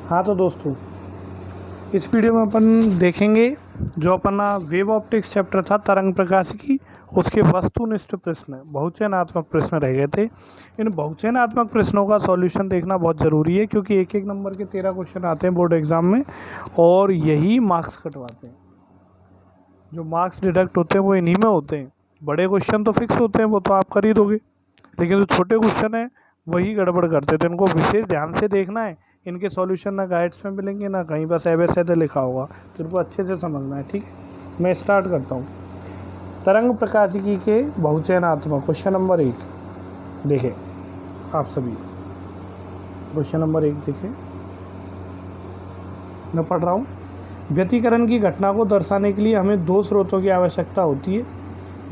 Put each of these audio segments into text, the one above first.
हाँ तो दोस्तों, इस वीडियो में अपन देखेंगे जो अपना वेव ऑप्टिक्स चैप्टर था तरंग प्रकाशिकी, उसके वस्तुनिष्ठ प्रश्न बहुचयनात्मक प्रश्न रह गए थे। इन बहुचयनात्मक प्रश्नों का सॉल्यूशन देखना बहुत ज़रूरी है, क्योंकि एक एक नंबर के 13 क्वेश्चन आते हैं बोर्ड एग्जाम में और यही मार्क्स कटवाते हैं। जो मार्क्स डिडक्ट होते हैं वो इन्हीं में होते हैं। बड़े क्वेश्चन तो फिक्स होते हैं, वो तो आप कर ही दोगे, लेकिन जो छोटे क्वेश्चन हैं वही गड़बड़ करते थे। इनको विशेष ध्यान से देखना है। इनके सॉल्यूशन ना गाइड्स में मिलेंगे ना कहीं, बस ऐसे लिखा होगा, तो इनको अच्छे से समझना है। ठीक है, मैं स्टार्ट करता हूँ। तरंग प्रकाशिकी के बहुचयनात्मक क्वेश्चन नंबर 1 देखें आप सभी। क्वेश्चन नंबर 1 देखें, मैं पढ़ रहा हूँ। व्यतिकरण की घटना को दर्शाने के लिए हमें 2 स्रोतों की आवश्यकता होती है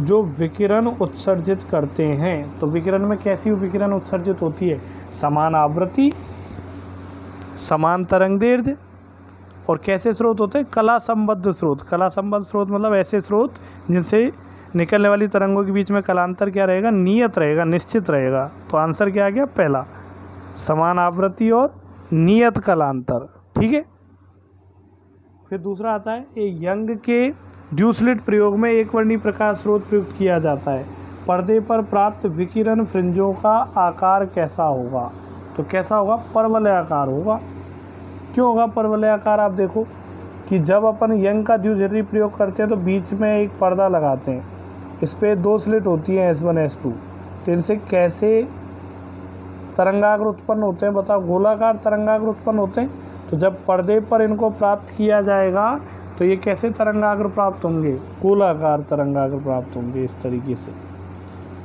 जो विकिरण उत्सर्जित करते हैं। तो विकिरण में कैसी विकिरण उत्सर्जित होती है? समान आवृत्ति, समान तरंगदैर्घ्य, और कैसे स्रोत होते हैं? कला संबद्ध स्रोत। कला संबद्ध स्रोत मतलब ऐसे स्रोत जिनसे निकलने वाली तरंगों के बीच में कलांतर क्या रहेगा? नियत रहेगा, निश्चित रहेगा। तो आंसर क्या आ गया? पहला, समान आवृत्ति और नियत कलांतर। ठीक है, फिर दूसरा आता है यंग के ड्यूसलिट प्रयोग में एक वर्णी प्रकाश स्रोत प्रयुक्त किया जाता है। पर्दे पर प्राप्त विकिरण फ्रिंजों का आकार कैसा होगा? तो कैसा होगा? परवलयाकार होगा। क्यों होगा परवलयाकार? आप देखो कि जब अपन यंग का द्विध्रुवी प्रयोग करते हैं तो बीच में एक पर्दा लगाते हैं, इस पर 2 स्लिट होती हैं S1 S2। तो इनसे कैसे तरंगाग्र उत्पन्न होते हैं? बताओ, गोलाकार तरंगाग्र उत्पन्न होते हैं। तो जब पर्दे पर इनको प्राप्त किया जाएगा तो ये कैसे तरंगाग्र प्राप्त होंगे? गोलाकार तरंगाग्र प्राप्त होंगे, इस तरीके से।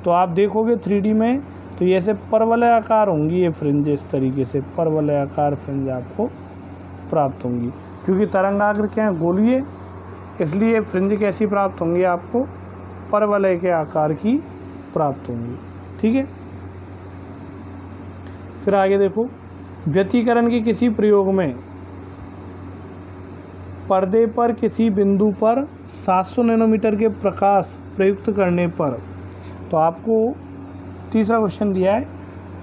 तो आप देखोगे 3D में तो ये ऐसे परवलयाकार होंगी ये फ्रिंज, इस तरीके से परवलयाकार फ्रिंज आपको प्राप्त होंगी। क्योंकि तरंगाग्र क्या है? गोलीय, इसलिए फ्रिंज कैसी प्राप्त होंगी? आपको परवलय के आकार की प्राप्त होंगी। ठीक है, फिर आगे देखो। व्यतिकरण के किसी प्रयोग में पर्दे पर किसी बिंदु पर 700 नैनोमीटर के प्रकाश प्रयुक्त करने पर, तो आपको तीसरा क्वेश्चन दिया है,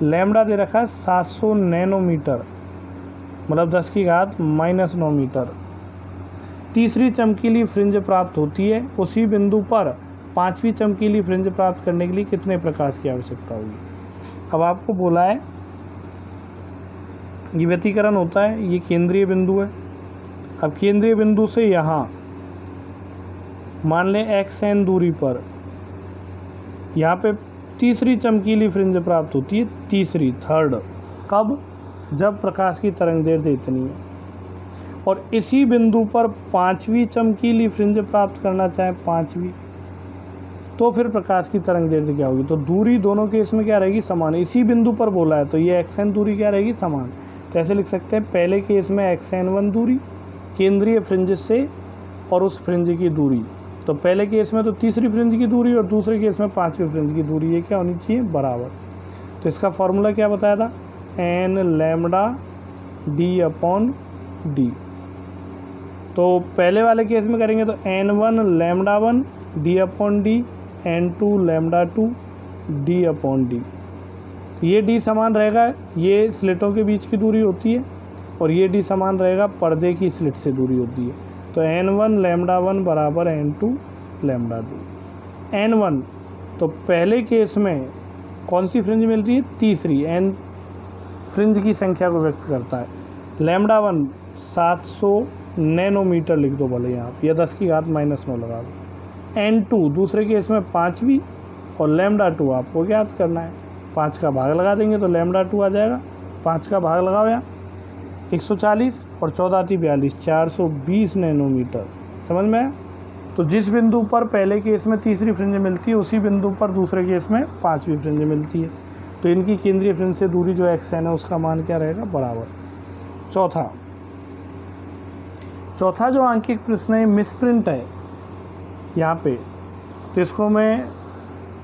लैम्बडा दे रखा है 700 नैनोमीटर मतलब 10⁻⁻9 मीटर। तीसरी चमकीली फ्रिंज प्राप्त होती है। उसी बिंदु पर 5वीं चमकीली फ्रिंज प्राप्त करने के लिए कितने प्रकाश की आवश्यकता होगी? अब आपको बोला है ये व्यतिकरण होता है, ये केंद्रीय बिंदु है। अब केंद्रीय बिंदु से यहाँ मान लें xn दूरी पर यहाँ पे तीसरी चमकीली फ्रिंज प्राप्त होती है, तीसरी, थर्ड। कब? जब प्रकाश की तरंगदैर्घ्य इतनी है। और इसी बिंदु पर 5वीं चमकीली फ्रिंज प्राप्त करना चाहे, 5वीं, तो फिर प्रकाश की तरंगदैर्घ्य क्या होगी? तो दूरी दोनों के इसमें क्या रहेगी? समान। इसी बिंदु पर बोला है तो ये xn दूरी क्या रहेगी? समान। तो ऐसे लिख सकते हैं, पहले केस में xn1 दूरी केंद्रीय फ्रिंज से और उस फ्रिंज की दूरी, तो पहले केस में तो तीसरी फ्रिंज की दूरी और दूसरे केस में 5वीं फ्रिंज की दूरी, ये क्या होनी चाहिए? बराबर। तो इसका फॉर्मूला क्या बताया था? n lambda d/d। तो पहले वाले केस में करेंगे तो n1 lambda 1 d/d, n2 lambda 2 d/d। ये d समान रहेगा, ये स्लिटों के बीच की दूरी होती है, और ये d समान रहेगा पर्दे की स्लिट से दूरी होती है। तो n1 लैम्बडा 1 बराबर n2 लैम्बडा 2। n1 तो पहले केस में कौन सी फ्रिंज मिल रही है? तीसरी। n फ्रिंज की संख्या को व्यक्त करता है। लैम्बडा 1 700 नैनोमीटर लिख दो भले यहाँ, या 10⁻⁻9 लगा दो। n2 दूसरे केस में 5वीं, और लैम्बडा 2 आपको ज्ञात करना है। 5 का भाग लगा देंगे तो लैम्बडा 2 आ जाएगा। 5 का भाग लगाओ यहाँ, 140 और 14×42 420 नैनोमीटर। समझ में आया? तो जिस बिंदु पर पहले केस में तीसरी फ्रिंज मिलती है, उसी बिंदु पर दूसरे केस में 5वीं फ्रिंज मिलती है। तो इनकी केंद्रीय फ्रिंज से दूरी जो xn है उसका मान क्या रहेगा? बराबर। चौथा जो आंकिक प्रश्न है, मिसप्रिंट है यहाँ पे, तो इसको मैं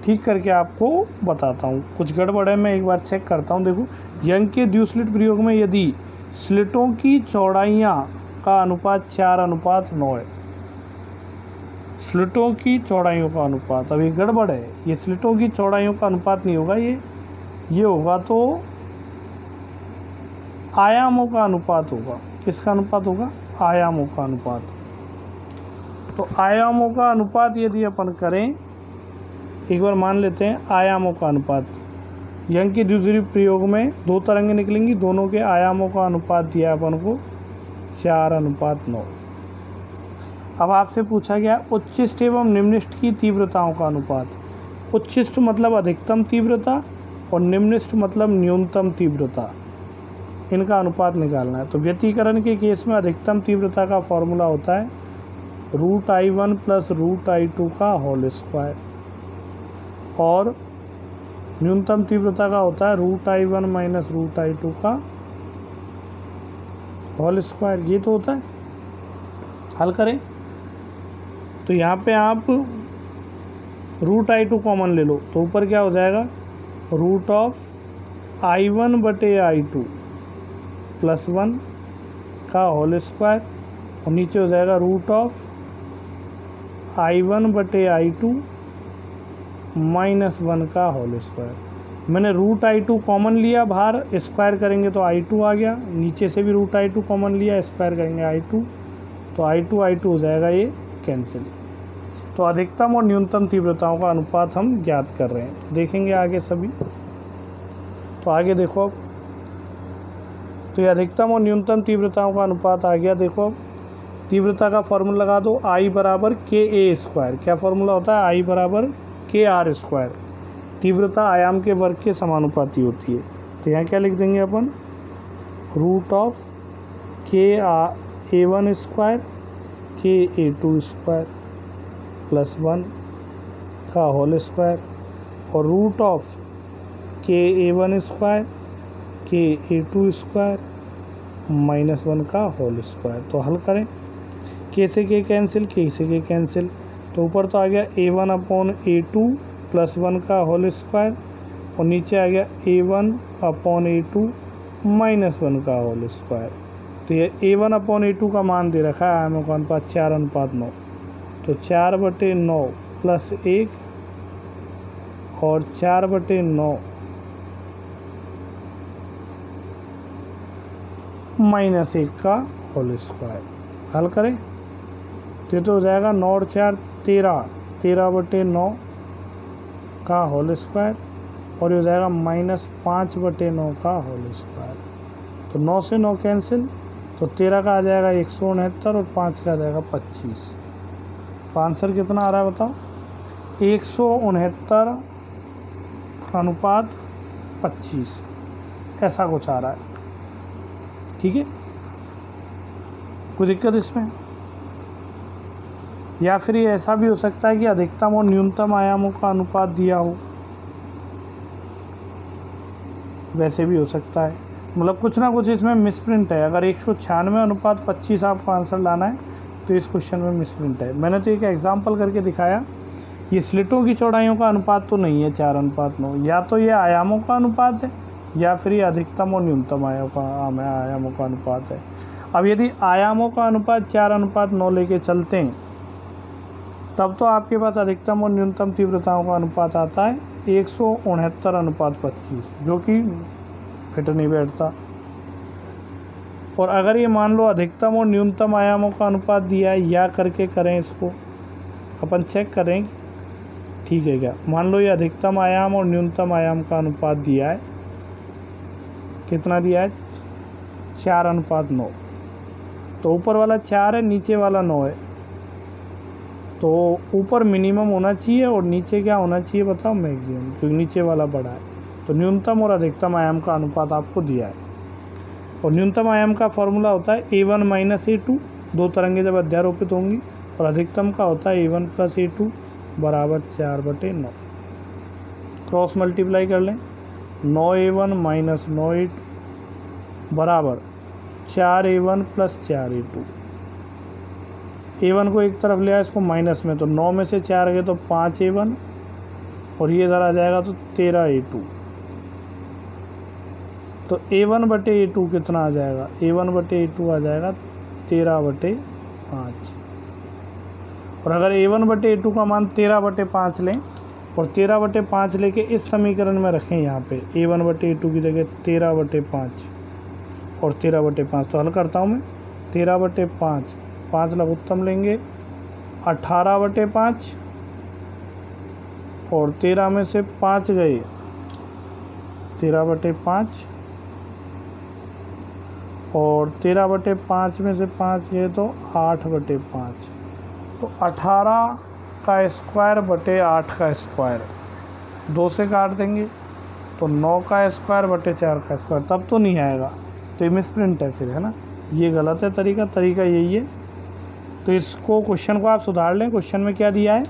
ठीक करके आपको बताता हूँ। कुछ गड़बड़ है, मैं एक बार चेक करता हूँ। देखो, यंग के द्विस्लिट प्रयोग में यदि स्लिटों की चौड़ाइयाँ का अनुपात 4:9 है, स्लिटों की चौड़ाइयों का अनुपात, अभी गड़बड़ है, ये स्लिटों की चौड़ाइयों का अनुपात नहीं होगा, ये होगा तो आयामों का अनुपात होगा। किसका अनुपात होगा? आयामों का अनुपात। तो आयामों का अनुपात यदि अपन करें, एक बार मान लेते हैं आयामों का अनुपात। यंग के दूसरी प्रयोग में 2 तरंगें निकलेंगी, दोनों के आयामों का अनुपात दिया अपन को 4:9। अब आपसे पूछा गया उच्चिष्ट एवं निम्निष्ट की तीव्रताओं का अनुपात। उच्चिष्ट मतलब अधिकतम तीव्रता और निम्निष्ट मतलब न्यूनतम तीव्रता, इनका अनुपात निकालना है। तो व्यतिकरण के केस में अधिकतम तीव्रता का फॉर्मूला होता है √I1 + √I2 का होल स्क्वायर, और न्यूनतम तीव्रता का होता है √I1 - √I2 का होल स्क्वायर। ये तो होता है। हल करें तो यहाँ पे आप √I2 कॉमन ले लो, तो ऊपर क्या हो जाएगा √I1/I2 +1 का होल स्क्वायर, और नीचे हो जाएगा √I1/I2 -1 का होल स्क्वायर। मैंने √I2 कॉमन लिया, बाहर स्क्वायर करेंगे तो I2 आ गया, नीचे से भी √I2 कॉमन लिया, स्क्वायर करेंगे I2, तो I2 हो जाएगा, ये कैंसिल। तो अधिकतम और न्यूनतम तीव्रताओं का अनुपात हम ज्ञात कर रहे हैं। देखेंगे आगे सभी। तो आगे देखो, तो ये अधिकतम और न्यूनतम तीव्रताओं का अनुपात आ गया। देखो तीव्रता का फॉर्मूला लगा दो, I = KA²। क्या फॉर्मूला होता है? I = KR²। तीव्रता आयाम के वर्ग के समानुपाती होती है। तो यहाँ क्या लिख देंगे अपन √KA1² KA2² +1 का होल स्क्वायर, और √KA1² KA2² -1 का होल स्क्वायर। तो हल करें, K से K कैंसिल, K से K कैंसिल, तो ऊपर तो आ गया A1/A2 +1 का होल स्क्वायर, और नीचे आ गया A1/A2 -1 का होल स्क्वायर। तो ये A1/A2 का मान दे रखा है आयामों का अनुपात 4:9, तो 4/9 + 1 और 4/9 -1 का होल स्क्वायर। हल करें तो ये तो हो जाएगा 9 और 4 13, 13/9 का होल स्क्वायर, और ये हो जाएगा -5/9 का होल स्क्वायर। तो 9 से 9 कैंसिल, तो 13 का आ जाएगा 169 और 5 का आ जाएगा 25। तो आंसर कितना आ रहा है बताओ? 169:25, ऐसा कुछ आ रहा है। ठीक है, कोई दिक्कत इसमें? या फिर ये ऐसा भी हो सकता है कि अधिकतम और न्यूनतम आयामों का अनुपात दिया हो, वैसे भी हो सकता है। मतलब कुछ ना कुछ इसमें मिसप्रिंट है। अगर 196:25 आपको आंसर लाना है तो इस क्वेश्चन में मिसप्रिंट है। मैंने तो एक एग्जांपल करके दिखाया। ये स्लिटों की चौड़ाइयों का अनुपात तो नहीं है 4:9, या तो ये आयामों का अनुपात है या फिर ये अधिकतम और न्यूनतम आयामों का अनुपात है। अब यदि आयामों का अनुपात 4:9 लेके चलते हैं, तब तो आपके पास अधिकतम और न्यूनतम तीव्रताओं का अनुपात आता है 169:25, जो कि फिट नहीं बैठता। और अगर ये मान लो अधिकतम और न्यूनतम आयामों का अनुपात दिया है, या करके करें इसको, अपन चेक करें ठीक है क्या। मान लो ये अधिकतम आयाम और न्यूनतम आयाम का अनुपात दिया है, कितना दिया है? 4:9। तो ऊपर वाला 4 है, नीचे वाला 9 है, तो ऊपर मिनिमम होना चाहिए और नीचे क्या होना चाहिए बताओ? मैक्सिमम, क्योंकि नीचे वाला बड़ा है। तो न्यूनतम और अधिकतम आयाम का अनुपात आपको दिया है, और न्यूनतम आयाम का फॉर्मूला होता है A1 - A2, 2 तरंगें जब अध्यारोपित होंगी, और अधिकतम का होता है A1 + A2 = 4/9। क्रॉस मल्टीप्लाई कर लें, 9A1 - 9A2 बराबर 4A1 + 4A2। A1 को एक तरफ ले आया, इसको माइनस में, तो 9 में से 4 गए तो 5A1, और ये इधर आ जाएगा तो 13A2। तो A1/A2 कितना आ जाएगा? A1/A2 आ जाएगा 13/5। और अगर A1/A2 का मान 13/5 लें, और 13/5 लेके इस समीकरण में रखें, यहाँ पे A1/A2 की जगह 13/5, और 13/5। तो हल करता हूँ मैं, 13/5, 5 लघुत्तम लेंगे, 18/5 और 13 में से 5 गए, 13/5 और 13/5 में से 5 गए तो 8/5। तो 18 का स्क्वायर बटे 8 का स्क्वायर, 2 से काट देंगे तो 9 का स्क्वायर बटे 4 का स्क्वायर, तब तो नहीं आएगा, तो ये मिसप्रिंट है फिर, है ना, ये गलत है तरीका यही है। तो इसको क्वेश्चन को आप सुधार लें। क्वेश्चन में क्या दिया है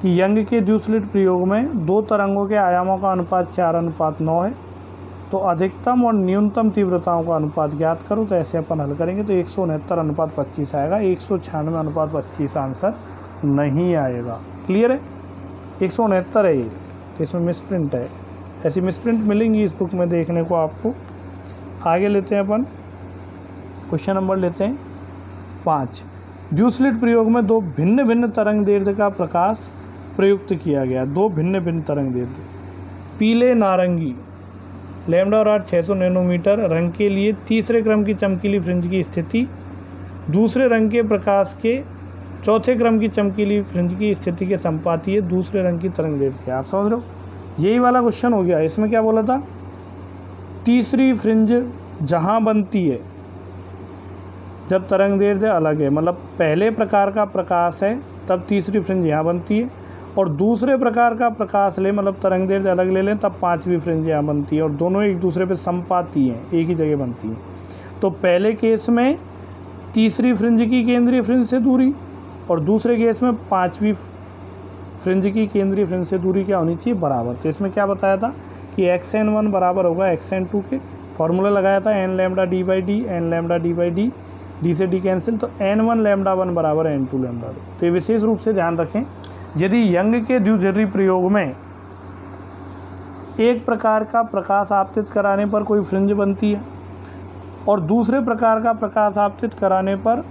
कि यंग के द्युसलिट प्रयोग में 2 तरंगों के आयामों का अनुपात 4:9 है, तो अधिकतम और न्यूनतम तीव्रताओं का अनुपात ज्ञात करो। तो ऐसे अपन हल करेंगे तो 169:25 आएगा, 196:25 आंसर नहीं आएगा। क्लियर है, 169 है ये, तो इसमें मिसप्रिंट है। ऐसी मिसप्रिंट मिलेंगी इस बुक में देखने को आपको। आगे लेते हैं अपन, क्वेश्चन नंबर लेते हैं 5। द्युसलिट प्रयोग में 2 भिन्न भिन्न तरंग दैर्ध्य का प्रकाश प्रयुक्त किया गया। 2 भिन्न भिन्न तरंग दैर्ध्य, पीले नारंगी लैम्डा और 600 नैनोमीटर रंग के लिए तीसरे क्रम की चमकीली फ्रिंज की स्थिति, दूसरे रंग के प्रकाश के चौथे क्रम की चमकीली फ्रिंज की स्थिति के संपातीय दूसरे रंग की तरंग दैर्ध्य। आप समझ रहे हो, यही वाला क्वेश्चन हो गया। इसमें क्या बोला था, तीसरी फ्रिंज जहाँ बनती है जब तरंग दैर्ध्य अलग है, मतलब पहले प्रकार का प्रकाश है तब तीसरी फ्रिंज यहाँ बनती है, और दूसरे प्रकार का प्रकाश ले मतलब तरंग दैर्ध्य अलग ले लें तब 5वीं फ्रिंज यहाँ बनती है, और दोनों एक दूसरे पे संपाती हैं, एक ही जगह बनती हैं। तो पहले केस में तीसरी फ्रिंज की केंद्रीय फ्रिंज से दूरी, और दूसरे केस में 5वीं फ्रिंज की केंद्रीय फ्रिंज से दूरी क्या होनी चाहिए, बराबर। तो इसमें क्या बताया था कि xn1 बराबर होगा xn2 के, फॉर्मूला लगाया था n lambda d/d, n lambda d/d, d से d कैंसिल, तो n1 λ1 बराबर n2 λ2। तो ये विशेष रूप से ध्यान रखें, यदि यंग के द्विध्रुवी प्रयोग में एक प्रकार का प्रकाश आपतित कराने पर कोई फ्रिंज बनती है और दूसरे प्रकार का प्रकाश आपतित कराने पर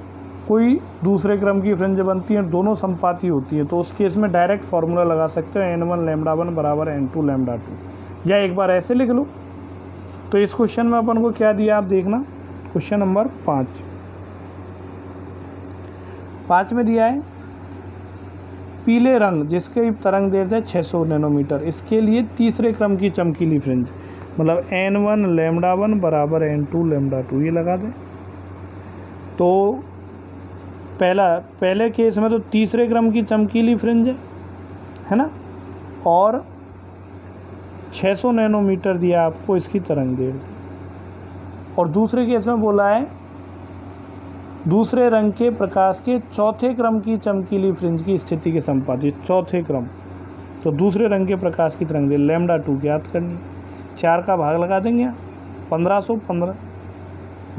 कोई दूसरे क्रम की फ्रिंज बनती है, दोनों संपाती होती है, तो उस केस में डायरेक्ट फार्मूला लगा सकते हो n1 λ1 बराबर n2 λ2, या एक बार ऐसे लिख लो। तो इस क्वेश्चन में अपन को क्या दिया आप देखना, क्वेश्चन नंबर 5 में दिया है पीले रंग जिसके तरंग दैर्ध्य 600 नैनोमीटर, इसके लिए तीसरे क्रम की चमकीली फ्रिंज, मतलब n1 λ1 बराबर n2 λ2, ये लगा दें। तो पहले केस में तो तीसरे क्रम की चमकीली फ्रिंज है ना, और 600 नैनोमीटर दिया आपको इसकी तरंग दैर्ध्य, और दूसरे केस में बोला है दूसरे रंग के प्रकाश के चौथे क्रम की चमकीली फ्रिंज की स्थिति के संपाती, चौथे क्रम, तो दूसरे रंग के प्रकाश की तरंग दैर्ध्य λ2 ज्ञात करनी। 4 का भाग लगा देंगे, 1500,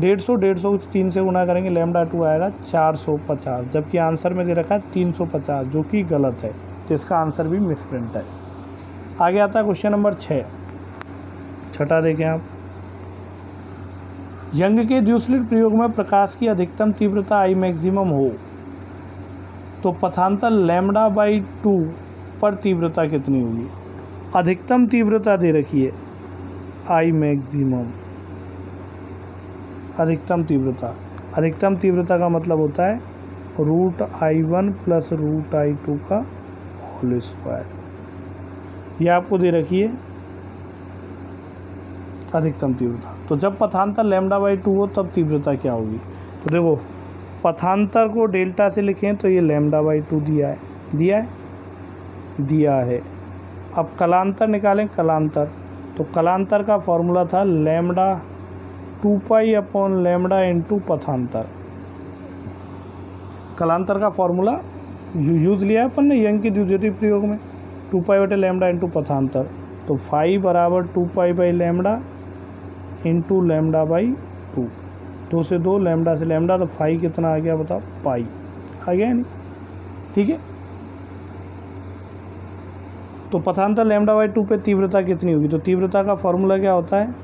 150 3 से गुणा करेंगे, λ2 आएगा 450, जबकि आंसर में दे रखा है 350, जो कि गलत है, तो इसका आंसर भी मिसप्रिंट है। आगे आता है क्वेश्चन नंबर 6, छठा देखें आप। यंग के द्युसलिट प्रयोग में प्रकाश की अधिकतम तीव्रता I मैक्सिमम हो तो पथांतर λ/2 पर तीव्रता कितनी होगी। अधिकतम तीव्रता दे रखी है I मैक्सिमम, अधिकतम तीव्रता का मतलब होता है √I1 + √I2 का होल स्क्वायर, ये आपको दे रखी है अधिकतम तीव्रता। तो जब पथांतर λ/2 हो तब तीव्रता क्या होगी, तो देखो पथांतर को डेल्टा से लिखें तो ये λ/2 दिया है। अब कलांतर निकालें, तो कलांतर का फॉर्मूला था λ2π/λ पथांतर, कलांतर का फॉर्मूला यूज लिया है अपन ने यंग के द्विध्रुवी प्रयोग में, 2π/λ पथांतर, तो फाई बराबर 2π/λ इंटू λ/2, 2 से 2 लैम्डा से लैम्डा, तो फाई कितना आ गया बताओ, पाई आ गया नहीं, ठीक है। तो पथांतर λ/2 पे तीव्रता कितनी होगी, तो तीव्रता का फॉर्मूला क्या होता है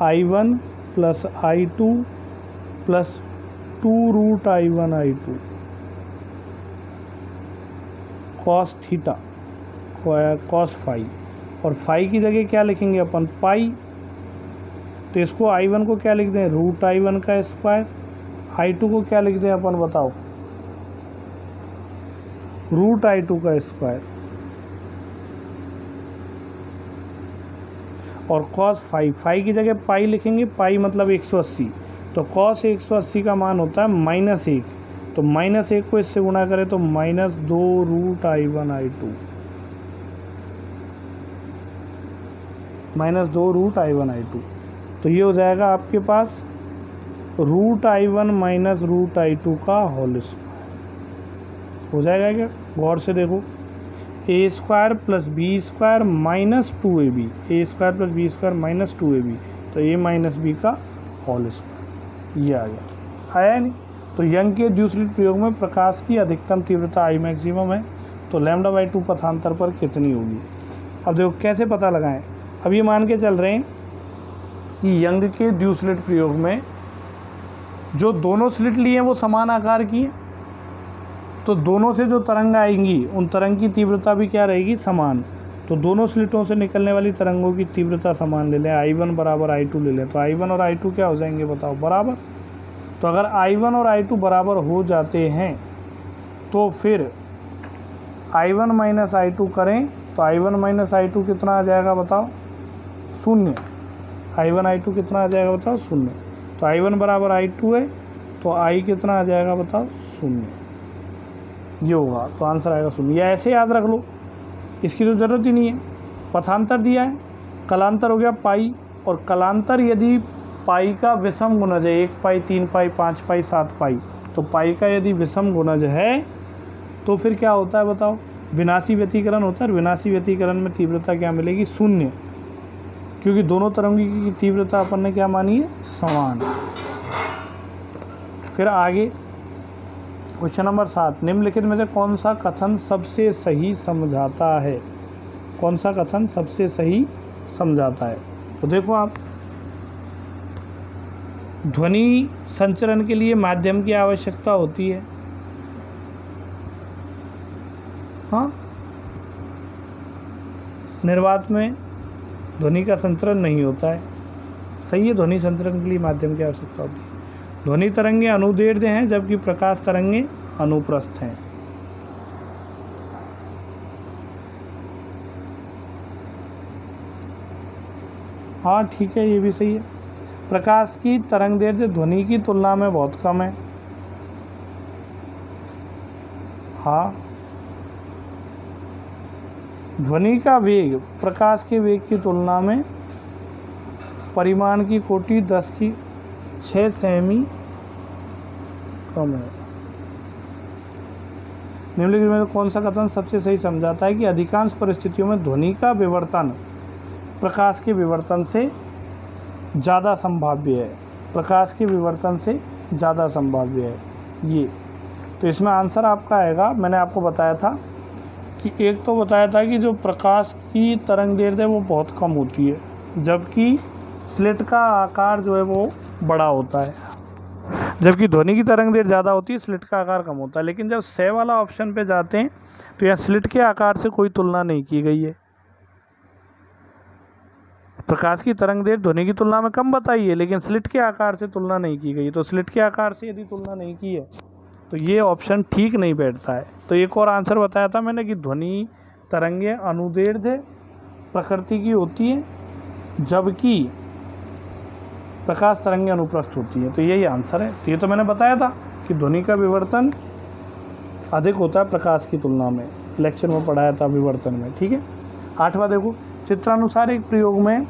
I1 + I2 + 2√I1I2 cos theta cos phi, और फाई की जगह क्या लिखेंगे अपन, पाई, तो इसको I1 को क्या लिख दें, रूट I1 का स्क्वायर, I2 को क्या लिख दें अपन बताओ, रूट I2 का स्क्वायर, और cos फाई की जगह पाई लिखेंगे, पाई मतलब 180, तो cos 180 का मान होता है -1, तो -1 को इससे गुणा करें तो -2 root I1 I2, -2 root I1 I2, तो ये हो जाएगा आपके पास root I1 minus root I2 का होल स्क्वायर हो जाएगा क्या, गौर से देखो, a square plus b square minus 2ab, a square plus b square minus 2ab, तो ए माइनस बी का होल स्क्वायर, ये आ गया, आया नहीं। तो यंग के दूसरे प्रयोग में प्रकाश की अधिकतम तीव्रता I मैक्सिमम है, तो λ/2 पथांतर पर कितनी होगी। अब देखो कैसे पता लगाएं, अब ये मान के चल रहे हैं कि यंग के ड्यू स्लिट प्रयोग में जो दोनों स्लिट लिए हैं वो समान आकार की हैं, तो दोनों से जो तरंग आएंगी उन तरंग की तीव्रता भी क्या रहेगी, समान। तो दोनों स्लिटों से निकलने वाली तरंगों की तीव्रता समान ले लें, I1 बराबर I2 ले लें, तो I1 और I2 क्या हो जाएंगे बताओ, बराबर। तो अगर I1 और I2 बराबर हो जाते हैं तो फिर I1 माइनस I2 करें तो I1 माइनस I2 कितना आ जाएगा बताओ, 0। I1 I2 कितना आ जाएगा बताओ, 0। तो I1 बराबर I2 है, तो I कितना आ जाएगा बताओ, 0, ये होगा, तो आंसर आएगा 0। या ऐसे याद रख लो, इसकी तो ज़रूरत ही नहीं है। पथांतर दिया है, कलांतर हो गया पाई, और कलांतर यदि पाई का विषम गुणज है, 1 पाई 3 पाई 5 पाई 7 पाई, तो पाई का यदि विषम गुणज है तो फिर क्या होता है बताओ, विनाशी व्यतिकरण होता है। विनाशी व्यतिकरण में तीव्रता क्या मिलेगी, 0, क्योंकि दोनों तरंगों की तीव्रता अपन ने क्या मानी है, समान। फिर आगे क्वेश्चन नंबर 7, निम्नलिखित में से कौन सा कथन सबसे सही समझाता है, कौन सा कथन सबसे सही समझाता है। तो देखो आप, ध्वनि संचरण के लिए माध्यम की आवश्यकता होती है, हाँ, निर्वात में ध्वनि का संचरण नहीं होता है, सही है। ध्वनि संचरण के लिए माध्यम की आवश्यकता होती है। ध्वनि तरंगे अनुदैर्ध्य हैं जबकि प्रकाश तरंगे अनुप्रस्थ हैं। हाँ ठीक है, ये भी सही है। प्रकाश की तरंगदैर्ध्य ध्वनि की तुलना में बहुत कम है, हाँ। ध्वनि का वेग प्रकाश के वेग की तुलना में परिमाण की कोटि 10⁶ सेमी कम है। निम्नलिखित में कौन सा कथन सबसे सही समझाता है कि अधिकांश परिस्थितियों में ध्वनि का विवर्तन प्रकाश के विवर्तन से ज़्यादा संभाव्य है, प्रकाश के विवर्तन से ज़्यादा संभाव्य है ये। तो इसमें आंसर आपका आएगा, मैंने आपको बताया था कि एक तो बताया था कि जो प्रकाश की तरंगदैर्ध्य है वो बहुत कम होती है, जबकि स्लिट का आकार जो है वो बड़ा होता है, जबकि ध्वनि की तरंगदैर्ध्य ज़्यादा होती है, स्लिट का आकार कम होता है। लेकिन जब से वाला ऑप्शन पे जाते हैं तो यहाँ स्लिट के आकार से कोई तुलना नहीं की गई है। प्रकाश की तरंगदैर्ध्य ध्वनि की तुलना में कम बताई है, लेकिन स्लिट के आकार से तुलना नहीं की गई। तो स्लिट के आकार से यदि तुलना नहीं की है तो ये ऑप्शन ठीक नहीं बैठता है। तो एक और आंसर बताया था मैंने कि ध्वनि तरंगे अनुदैर्ध्य प्रकृति की होती है, जबकि प्रकाश तरंगे अनुप्रस्थ होती है। तो यही आंसर है। तो ये तो मैंने बताया था कि ध्वनि का विवर्तन अधिक होता है प्रकाश की तुलना में, लेक्चर में पढ़ाया था विवर्तन में, ठीक है। 8वां देखो, चित्रानुसार एक प्रयोग में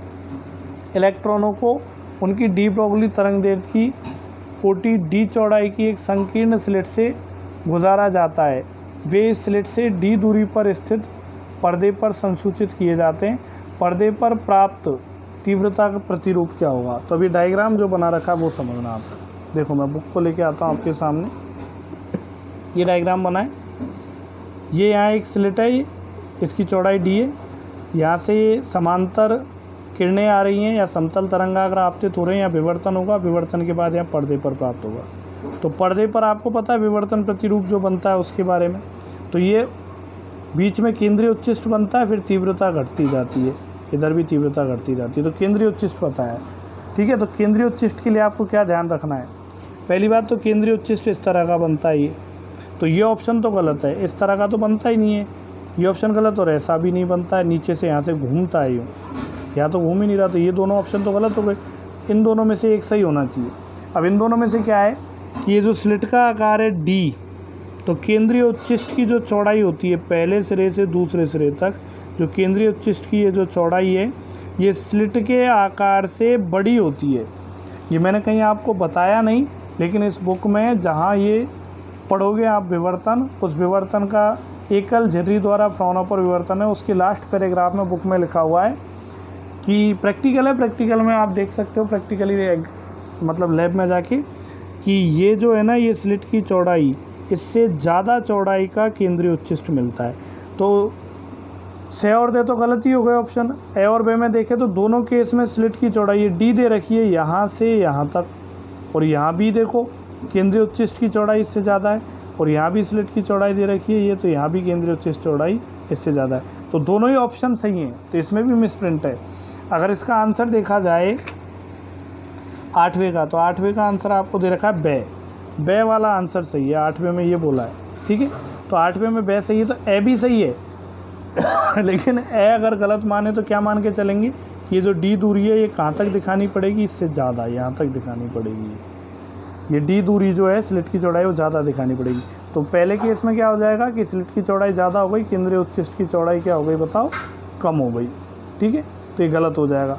इलेक्ट्रॉनों को उनकी डी ब्रोगली तरंगदैर्ध्य की कोटि डी चौड़ाई की एक संकीर्ण स्लिट से गुजारा जाता है। वे इस स्लिट से डी दूरी पर स्थित पर्दे पर संसूचित किए जाते हैं। पर्दे पर प्राप्त तीव्रता का प्रतिरूप क्या होगा। तो अभी डायग्राम जो बना रखा है वो समझना आप। देखो मैं बुक को लेके आता हूँ आपके सामने, ये डायग्राम बना है। ये यहाँ एक स्लिट है, इसकी चौड़ाई डी है। यहाँ से समांतर किरणें आ रही हैं या समतल तरंगाग्र आपतित हो रहे हैं या विवर्तन होगा। विवर्तन के बाद यहाँ पर्दे पर प्राप्त होगा। तो पर्दे पर आपको पता है विवर्तन प्रतिरूप जो बनता है उसके बारे में। तो ये बीच में केंद्रीय उच्चिष्ट बनता है, फिर तीव्रता घटती जाती है, इधर भी तीव्रता घटती जाती है। तो केंद्रीय उच्चिष्ट पता है। ठीक है। तो केंद्रीय उच्चिष्ट के लिए आपको क्या ध्यान रखना है, पहली बात तो केंद्रीय उच्चिष्ट इस तरह का बनता है ये, तो ये ऑप्शन तो गलत है, इस तरह का तो बनता ही नहीं है, ये ऑप्शन गलत, और ऐसा भी नहीं बनता है, नीचे से यहाँ से घूमता है यूँ, यहाँ तो घूम ही नहीं रहा, तो ये दोनों ऑप्शन तो गलत हो गए। इन दोनों में से एक सही होना चाहिए। अब इन दोनों में से क्या है कि ये जो स्लिट का आकार है डी, तो केंद्रीय उच्चिष्ट की जो चौड़ाई होती है पहले सिरे से दूसरे सिरे तक, जो केंद्रीय उच्चिष्ट की ये जो चौड़ाई है ये स्लिट के आकार से बड़ी होती है। ये मैंने कहीं आपको बताया नहीं, लेकिन इस बुक में जहाँ ये पढ़ोगे आप विवर्तन, उस विवर्तन का एकल झिर्री द्वारा फ्राउनहोफर विवर्तन है, उसके लास्ट पैराग्राफ में बुक में लिखा हुआ है कि प्रैक्टिकल है, प्रैक्टिकल में आप देख सकते हो प्रैक्टिकली मतलब लैब में जाके कि ये जो है ना ये स्लिट की चौड़ाई, इससे ज़्यादा चौड़ाई का केंद्रीय उच्चिष्ट मिलता है। तो से और दे तो गलत ही हो गए ऑप्शन, ए और बे में देखें तो दोनों केस में स्लिट की चौड़ाई डी दे रखी है यहाँ से यहाँ तक, और यहाँ भी देखो केंद्रीय उच्चिष्ट की चौड़ाई इससे ज़्यादा है, और यहाँ भी स्लिट की चौड़ाई दे रखी है ये, तो यहाँ भी केंद्रीय उच्चिष्ट चौड़ाई इससे ज़्यादा है, तो दोनों ही ऑप्शन सही हैं, तो इसमें भी मिसप्रिंट है। अगर इसका आंसर देखा जाए 8वें का, तो 8वें का आंसर आपको दे रखा है बे वाला आंसर सही है, 8वें में ये बोला है, ठीक है। तो 8वें में बे सही है, तो ए भी सही है लेकिन ए अगर गलत माने तो क्या मान के चलेंगे कि ये जो डी दूरी है ये कहाँ तक दिखानी पड़ेगी, इससे ज़्यादा यहाँ तक दिखानी पड़ेगी, ये डी दूरी जो है स्लिट की चौड़ाई वो ज़्यादा दिखानी पड़ेगी। तो पहले केस में क्या हो जाएगा कि स्लिट की चौड़ाई ज़्यादा हो गई, केंद्रीय उच्चिष्ट की चौड़ाई क्या हो गई बताओ, कम हो गई, ठीक है। तो ये गलत हो जाएगा।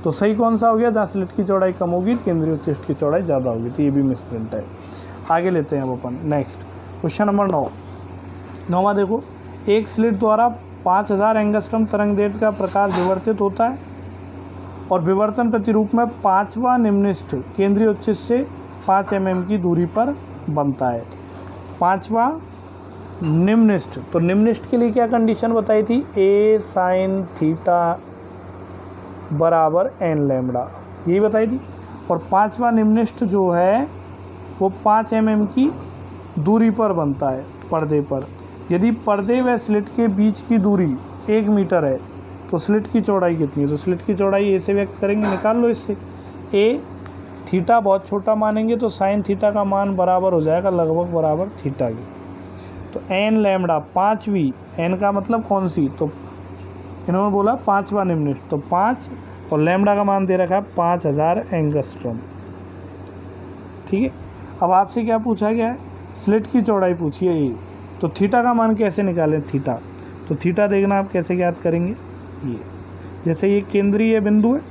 तो सही कौन सा हो गया, जहाँ स्लिट की चौड़ाई कम होगी केंद्रीय उच्चिष्ट की चौड़ाई ज़्यादा होगी, तो ये भी मिसप्रिंट है। आगे लेते हैं अब अपन नेक्स्ट क्वेश्चन नंबर 9वां देखो, एक स्लिट द्वारा 5000 एंगस्ट्रॉम तरंग दैर्ध्य का प्रकाश विवर्तित होता है और विवर्तन प्रतिरूप में 5वां निम्निष्ठ केंद्रीय उच्चिष्ट से 5 mm की दूरी पर बनता है। 5वां निम्निष्ठ, तो निम्निष्ठ के लिए क्या कंडीशन बताई थी, ए साइन थीटा बराबर एन लैम्बडा, यही बताई थी। और 5वां निम्निष्ठ जो है वो 5 mm की दूरी पर बनता है पर्दे पर। यदि पर्दे व स्लिट के बीच की दूरी 1 मीटर है तो स्लिट की चौड़ाई कितनी है, तो स्लिट की चौड़ाई ए से व्यक्त करेंगे, निकाल लो इससे। ए थीटा बहुत छोटा मानेंगे तो साइन थीटा का मान बराबर हो जाएगा लगभग बराबर थीटा की, तो एन लैम्बडा 5वीं, एन का मतलब कौन सी, तो इन्होंने बोला 5वां निम्निष्ठ, तो 5 और लैम्बडा का मान दे रखा है 5000 एंगस्ट्रॉम, ठीक है। अब आपसे क्या पूछा गया है, स्लिट की चौड़ाई पूछी है ये, तो थीटा का मान कैसे निकालें, थीटा, तो थीटा देखना आप कैसे ज्ञात करेंगे, ये जैसे ये केंद्रीय बिंदु है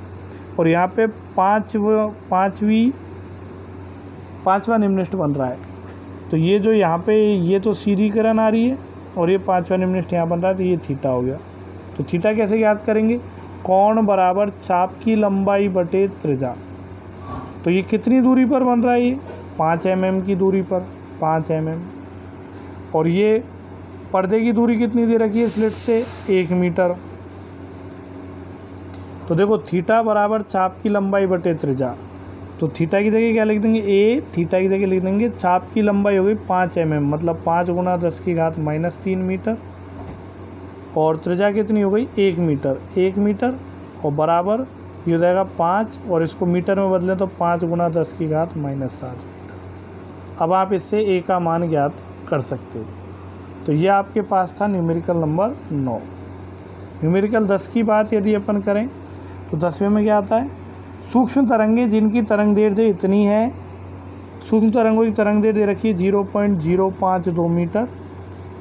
और यहाँ पे 5वां निम्निष्ठ बन रहा है, तो ये जो यहाँ पे ये तो सीधी किरण आ रही है और ये 5वां निम्निष्ठ यहाँ बन रहा है, तो ये थीटा हो गया। तो थीटा कैसे ज्ञात करेंगे, कोण बराबर चाप की लंबाई बटे त्रिज्या, तो ये कितनी दूरी पर बन रहा है, ये 5 mm की दूरी पर, 5 mm, और ये पर्दे की दूरी कितनी दे रखी है स्लिट से 1 मीटर, तो देखो थीटा बराबर चाप की लंबाई बटे त्रिज्या, तो थीटा की जगह क्या लिख देंगे, ए, थीटा की जगह लिख देंगे चाप की लंबाई हो गई 5 mm, मतलब 5 गुना 10 की घात -3 मीटर, और त्रिज्या कितनी हो गई 1 मीटर, 1 मीटर, और बराबर ये हो जाएगा 5, और इसको मीटर में बदलें तो 5 गुना 10 की घात -7। अब आप इससे ए का मान ज्ञात कर सकते हो। तो ये आपके पास था न्यूमेरिकल नंबर 9। न्यूमेरिकल 10 की बात यदि अपन करें तो 10वें में क्या आता है, सूक्ष्म तरंगें जिनकी तरंग दैर्ध्य इतनी है, सूक्ष्म तरंगों की तरंग दैर्ध्य रखिए 0.052 मीटर,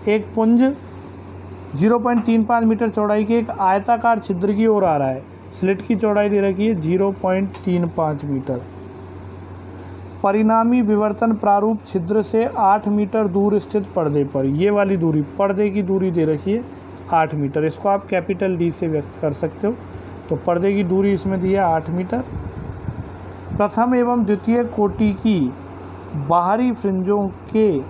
एक पुंज 0.35 मीटर चौड़ाई के एक आयताकार छिद्र की ओर आ रहा है, स्लिट की चौड़ाई दे रखी है 0.35 मीटर, परिणामी विवर्तन प्रारूप छिद्र से 8 मीटर दूर स्थित पर्दे पर, ये वाली दूरी पर्दे की दूरी दे रखी है 8 मीटर, इसको आप कैपिटल डी से व्यक्त कर सकते हो। तो पर्दे की दूरी इसमें दी है 8 मीटर। प्रथम एवं द्वितीय कोटि की बाहरी फ्रिंजों के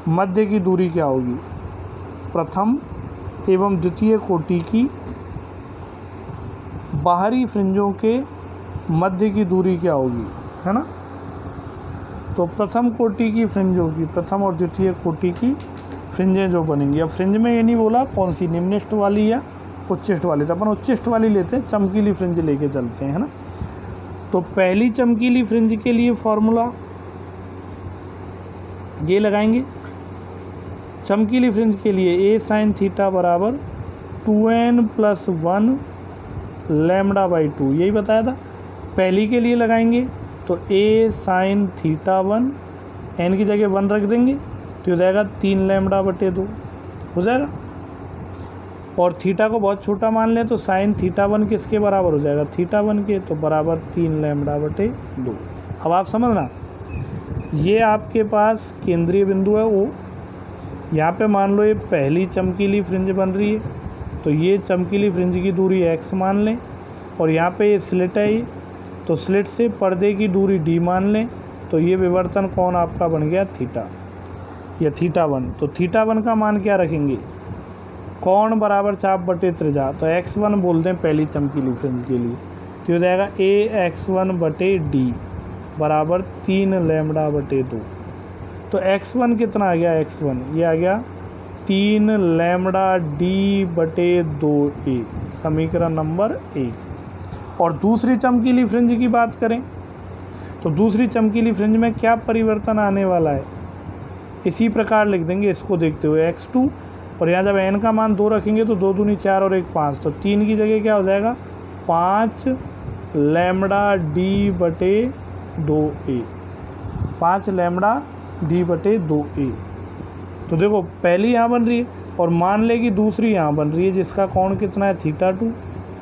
मध्य की दूरी क्या होगी, प्रथम एवं द्वितीय कोटि की बाहरी फ्रिंजों के मध्य की दूरी क्या होगी, है ना। तो प्रथम कोटि की फ्रिंजों की, प्रथम और द्वितीय कोटि की फ्रिंजें जो बनेंगी, अब फ्रिंज में ये नहीं बोला कौन सी, निम्निष्ठ वाली या उच्चिष्ठ वाली, तो अपन उच्चिष्ठ वाली लेते हैं, चमकीली फ्रिंज लेके चलते हैं, है ना। तो पहली चमकीली फ्रिंज के लिए फॉर्मूला ये लगाएंगे। चमकीली फ्रिंज के लिए ए साइन थीटा बराबर 2n+1 λ/2, यही बताया था। पहली के लिए लगाएंगे तो ए साइन थीटा 1, n की जगह 1 रख देंगे तो हो जाएगा 3 λ/2 हो जाएगा। और थीटा को बहुत छोटा मान लें तो साइन थीटा 1 किसके बराबर हो जाएगा, थीटा 1 के, तो बराबर 3 λ/2। अब आप समझना, ये आपके पास केंद्रीय बिंदु है O। यहाँ पे मान लो ये पहली चमकीली फ्रिंज बन रही है, तो ये चमकीली फ्रिंज की दूरी x मान लें, और यहाँ पे ये स्लिट है ये, तो स्लिट से पर्दे की दूरी d मान लें, तो ये विवर्तन कोण आपका बन गया थीटा या थीटा 1। तो थीटा 1 का मान क्या रखेंगे, कोण बराबर चाप बटे त्रिज्या, तो x1 बोल दें पहली चमकीली फ्रिंज के लिए, तो हो जाएगा ax1/d बराबर 3 λ/2। तो x1 कितना आ गया, x1 ये आ गया 3 λd/2a, समीकरण नंबर 1। और दूसरी चमकीली फ्रिंज की बात करें तो दूसरी चमकीली फ्रिंज में क्या परिवर्तन आने वाला है, इसी प्रकार लिख देंगे इसको देखते हुए x2, और यहाँ जब n का मान 2 रखेंगे तो 2 दूनी 4 और 1 5, तो 3 की जगह क्या हो जाएगा 5 λd/2a, 5 λd/2a। तो देखो पहली यहाँ बन रही है और मान ले कि दूसरी यहाँ बन रही है जिसका कोण कितना है थीटा 2,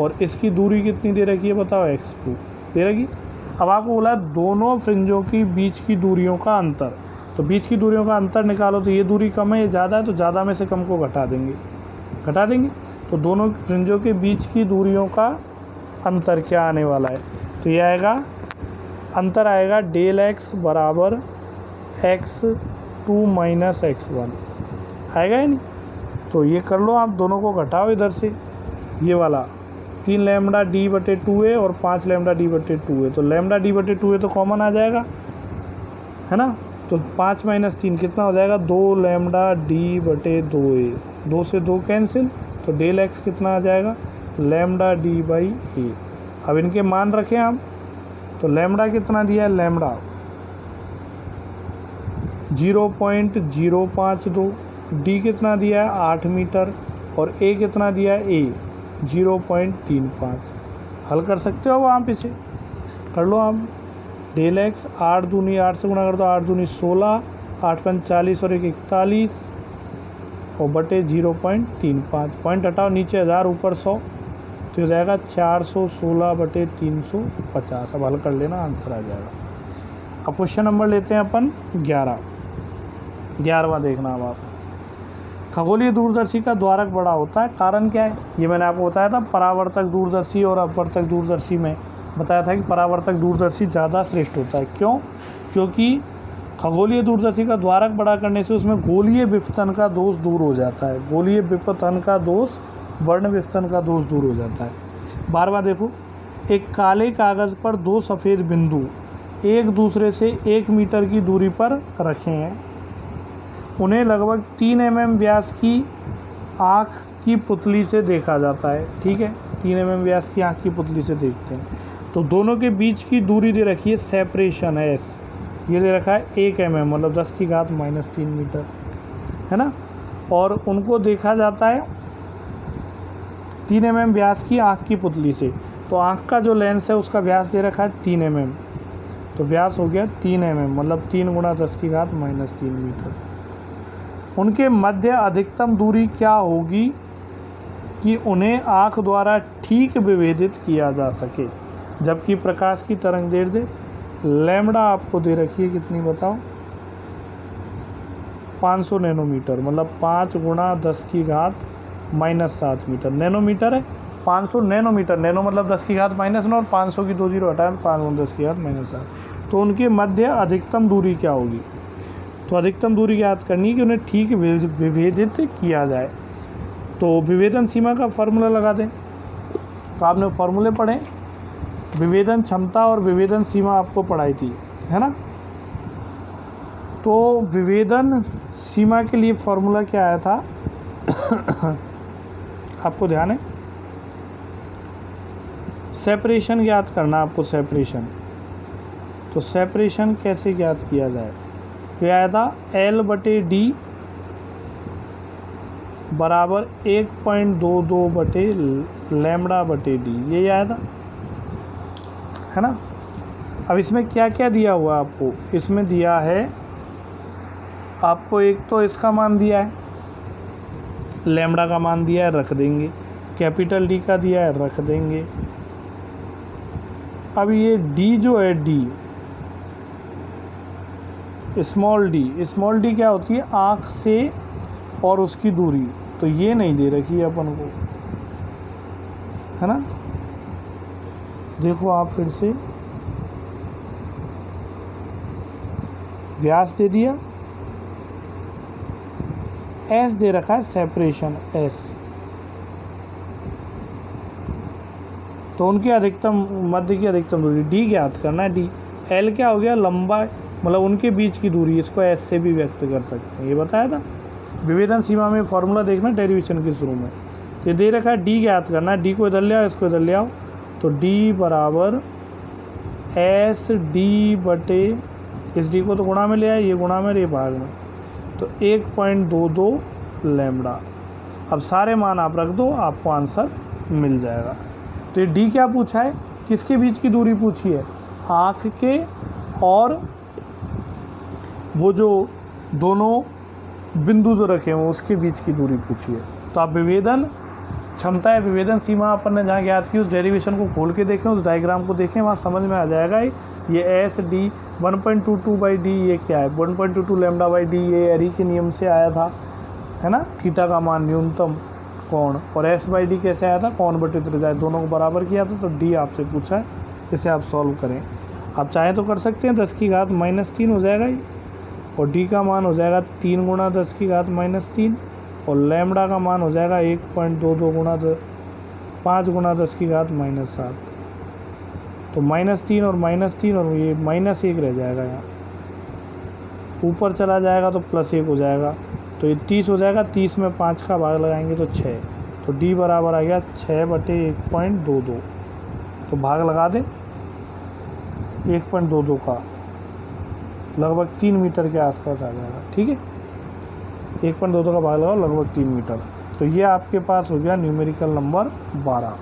और इसकी दूरी कितनी दे रखी है बताओ x2 दे रखी। अब आपको बोला दोनों फ्रिंजों की बीच की दूरियों का अंतर, तो बीच की दूरियों का अंतर निकालो, तो ये दूरी कम है ये ज़्यादा है, तो ज़्यादा में से कम को घटा देंगे। तो दोनों फ्रिंजों के बीच की दूरियों का अंतर क्या आने वाला है, तो ये आएगा, अंतर आएगा ΔX बराबर x2 - x1 आएगा ही नहीं। तो ये कर लो आप, दोनों को घटाओ इधर से, ये वाला 3 λd/2a और 5 λd/2a, तो λd/2a तो कॉमन आ जाएगा है ना, तो 5 - 3 कितना हो जाएगा 2 λd/2a, 2 से 2 कैंसिल, तो ΔX कितना आ जाएगा λd/a। अब इनके मान रखें आप, तो लैम्डा कितना दिया है, लैम्डा 0.052, डी कितना दिया है 8 मीटर, और ए कितना दिया है ए 0.35। हल कर सकते हो आप, इसे कर लो आप। ΔX 8 दूनी 8 से गुणा कर दो, 8 दूनी 16, 8 पंच 40 और 1 41, और बटे 0.35, पॉइंट हटाओ नीचे 1000 ऊपर 100, तो हो जाएगा 416/350। अब हल कर लेना, आंसर आ जाएगा। अब क्वेश्चन नंबर लेते हैं अपन 11वां देखना। अब आप, खगोलीय दूरदर्शी का द्वारक बड़ा होता है, कारण क्या है, ये मैंने आपको बताया था। परावर्तक दूरदर्शी और अपवर्तक दूरदर्शी में बताया था कि परावर्तक दूरदर्शी ज़्यादा श्रेष्ठ होता है। क्यों, क्योंकि खगोलीय दूरदर्शी का द्वारक बड़ा करने से उसमें गोलीय विपतन का दोष दूर हो जाता है, गोलीय विपतन का दोष, वर्ण विपतन का दोष दूर हो जाता है। 12वां देखो, एक काले कागज़ पर 2 सफ़ेद बिंदु एक दूसरे से 1 मीटर की दूरी पर रखे हैं, उन्हें लगभग 3 mm व्यास की आँख की पुतली से देखा जाता है। ठीक है, 3 mm व्यास की आँख की पुतली से देखते हैं, तो दोनों के बीच की दूरी दे रखी है, सेपरेशन है एस, ये दे रखा है 1 mm, मतलब 10⁻³ मीटर है ना, और उनको देखा जाता है 3 mm व्यास की आँख की पुतली से। तो आँख का जो लेंस है उसका व्यास दे रखा है 3 mm, तो व्यास हो गया 3 mm, मतलब 3 × 10⁻³ मीटर। उनके मध्य अधिकतम दूरी क्या होगी कि उन्हें आँख द्वारा ठीक विभेदित किया जा सके, जबकि प्रकाश की तरंग दैर्ध्य लैम्डा आपको दे रखी है कितनी बताओ, 500 नैनोमीटर, मतलब 5 × 10⁻⁻7 मीटर। नैनोमीटर है 500 नैनोमीटर, नैनो मतलब 10⁻⁻9 और 500 की 2 0 हटाएं 5 × 10⁻⁷। तो उनके मध्य अधिकतम दूरी क्या होगी, तो अधिकतम दूरी याद करनी है कि उन्हें ठीक विभेदित किया जाए। तो विभेदन सीमा का फॉर्मूला लगा दें, तो आपने फॉर्मूले पढ़े, विभेदन क्षमता और विभेदन सीमा आपको पढ़ाई थी है ना। तो विभेदन सीमा के लिए फॉर्मूला क्या आया था आपको ध्यान है, सेपरेशन याद करना आपको, सेपरेशन तो सेपरेशन कैसे ज्ञात किया जाए? तो आया था L/D बराबर 1.22 λ/d, ये आया था, है ना। अब इसमें क्या क्या दिया हुआ आपको? इसमें दिया है आपको, एक तो इसका मान दिया है, लैम्बडा का मान दिया है, रख देंगे। कैपिटल डी का दिया है, रख देंगे। अब ये डी जो है, डी स्मॉल डी क्या होती है? आँख से और उसकी दूरी, तो ये नहीं दे रखी है अपन को, है ना। देखो आप फिर से, व्यास दे दिया, एस दे रखा है, सेपरेशन एस। तो उनकी अधिकतम, मध्य की अधिकतम दूरी डी ज्ञात करना है, डी। एल क्या हो गया? लंबा, मतलब उनके बीच की दूरी, इसको एस से भी व्यक्त कर सकते हैं, ये बताया था। विभेदन सीमा में फॉर्मूला देखना डेरिवेशन के शुरू में। तो ये दे रखा है, डी ज्ञात करना है, डी को इधर ले आओ, इसको इधर ले आओ, तो डी बराबर एस डी बटे, इस डी को तो गुणा में ले आए, ये गुणा में, ये भाग में, तो 1.22 लैम्बडा। अब सारे मान आप रख दो, आपको आंसर मिल जाएगा। तो ये डी क्या पूछा है? किसके बीच की दूरी पूछी है? आँख के और वो जो दोनों बिंदु जो रखे हुए उसके बीच की दूरी पूछी है। तो आप विभेदन क्षमता या विभेदन सीमा अपन ने जहाँ ज्ञात की, उस डेरिवेशन को खोल के देखें, उस डायग्राम को देखें, वहाँ समझ में आ जाएगा। ये एस डी 1.22/d, ये क्या है? 1.22 λ/d, ये एरी के नियम से आया था, है ना। थीटा का मान न्यूनतम कोण, और s/d कैसे आया था? कोण बटे त्रिज्या, दोनों को बराबर किया था, तो d आपसे पूछा है, इसे आप सॉल्व करें। आप चाहें तो कर सकते हैं, 10⁻³ हो जाएगा ये, और d का मान हो जाएगा 3 × 10⁻³ और लैम्बडा का मान हो जाएगा 1.22 × 5 × 10⁻⁻7। तो -3 और -3 और ये -1 रह जाएगा, यहाँ ऊपर चला जाएगा तो +1 हो जाएगा, तो ये 30 हो जाएगा। 30 में 5 का भाग लगाएंगे तो 6, तो d बराबर आ गया 6/1.22। तो भाग लगा दें 1.22 का, लगभग 3 मीटर के आसपास आ जाएगा, ठीक है। 1.22 का भाग लगाओ, लगभग 3 मीटर। तो ये आपके पास हो गया न्यूमेरिकल नंबर 12।